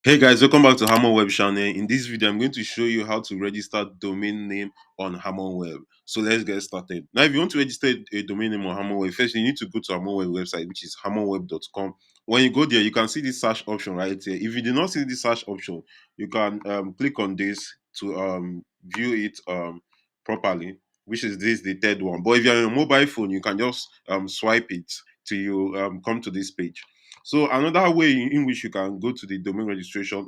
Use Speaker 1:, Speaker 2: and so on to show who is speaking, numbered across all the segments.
Speaker 1: Hey guys, welcome back to HarmonWeb channel. In this video, I'm going to show you how to register domain name on HarmonWeb. So let's get started. Now, if you want to register a domain name on HarmonWeb, first you need to go to HarmonWeb website, which is harmonweb.com. When you go there, you can see this search option right here. If you do not see this search option, you can click on this to view it properly, which is this the third one. But if you're on a mobile phone, you can just swipe it till you come to this page. So another way in which you can go to the domain registration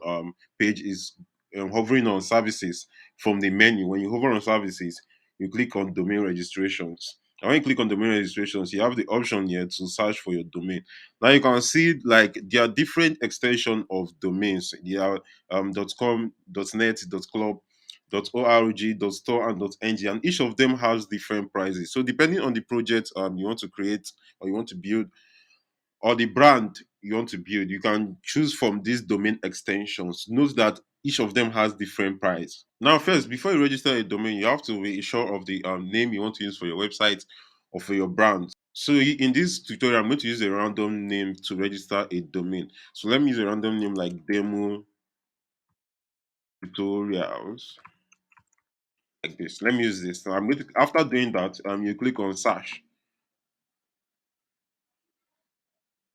Speaker 1: page is hovering on services from the menu. When you hover on services, you click on domain registrations. And when you click on domain registrations, you have the option here to search for your domain. Now you can see like there are different extension of domains. There are .com, .net, .club, .org, .store, and .ng, and each of them has different prices. So depending on the project you want to create or you want to build, or the brand you want to build, you can choose from these domain extensions. Note that each of them has different price. Now, first, before you register a domain, you have to be sure of the name you want to use for your website or for your brand. So in this tutorial, I'm going to use a random name to register a domain. So let me use a random name like demo tutorials, like this. Let me use this. Now, I'm going to, after doing that, you click on search.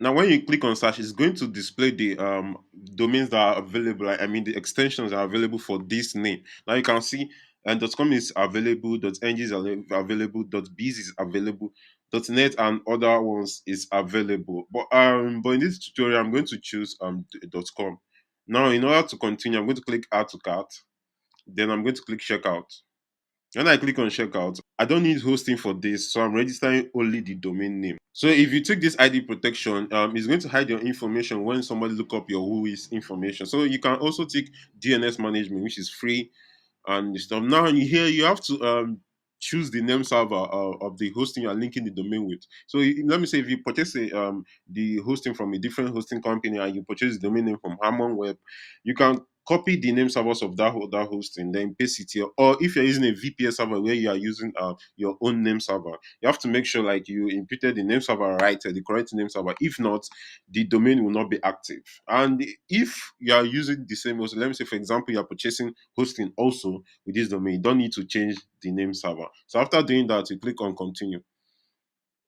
Speaker 1: Now, when you click on search, it's going to display the domains that are available. I mean, the extensions are available for this name. Now you can see, and .com is available, .ng is available, .biz is available, .net and other ones is available. But in this tutorial, I'm going to choose .com. Now, in order to continue, I'm going to click add to cart. Then I'm going to click checkout. When I click on checkout, I don't need hosting for this, so I'm registering only the domain name. So if you take this ID protection, it's going to hide your information when somebody look up your WHOIS information. So you can also take DNS management, which is free and stuff. Now here you have to choose the name server of the hosting you're linking the domain with. So let me say if you purchase the hosting from a different hosting company and you purchase the domain name from HarmonWeb, you can copy the name servers of that hosting, then paste it here. Or if you're using a VPS server where you are using your own name server, you have to make sure like you imputed the name server right, the correct name server. If not, the domain will not be active. And if you are using the same hosting, let me say for example, you are purchasing hosting also with this domain, you don't need to change the name server. So after doing that, you click on continue.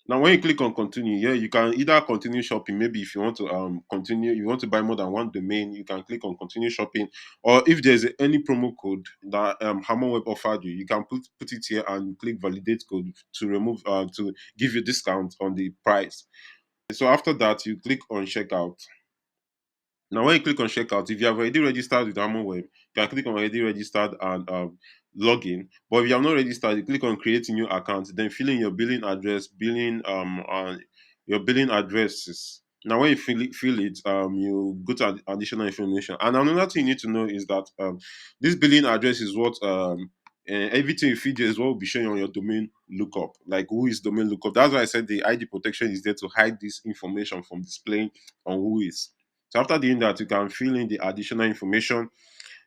Speaker 1: Now, when you click on continue, yeah, you can either continue shopping. Maybe if you want to continue, you want to buy more than one domain, you can click on continue shopping. Or if there's any promo code that HarmonWeb offered you, you can put it here and click validate code to remove to give you discount on the price. So after that, you click on checkout. Now, when you click on checkout, if you have already registered with HarmonWeb, you can click on already registered and log in. But if you have not registered, you click on create a new account, then fill in your billing address, your billing addresses. Now, when you fill it, you go to additional information. And another thing you need to know is that this billing address is what everything you feed there is what will be showing on your domain lookup, like WHOIS domain lookup. That's why I said the ID protection is there to hide this information from displaying on WHOIS. So after doing that, you can fill in the additional information,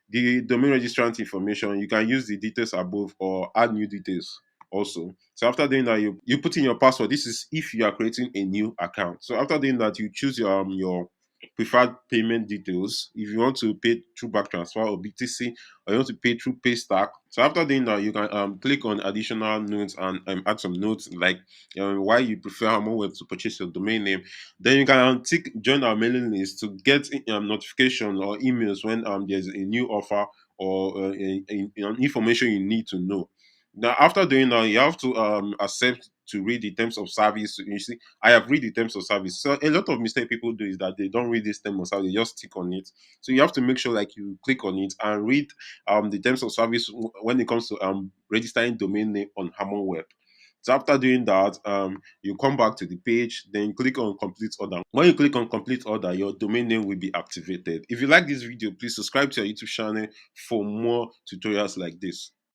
Speaker 1: the domain registrant information. You can use the details above or add new details also. So after doing that, you put in your password. This is if you are creating a new account. So after doing that, you choose your preferred payment details. If you want to pay through bank transfer or BTC, or you want to pay through Paystack. So after doing that, you can click on additional notes and add some notes like why you prefer HarmonWeb to purchase your domain name. Then you can tick join our mailing list to get notification or emails when there's a new offer or information you need to know. Now, after doing that, you have to accept to read the terms of service. You see, I have read the terms of service. So a lot of mistake people do is that they don't read this terms of service; they just stick on it. So you have to make sure like you click on it and read the terms of service when it comes to registering domain name on HarmonWeb. So after doing that, you come back to the page, then click on complete order. When you click on complete order, your domain name will be activated. If you like this video, please subscribe to our YouTube channel for more tutorials like this.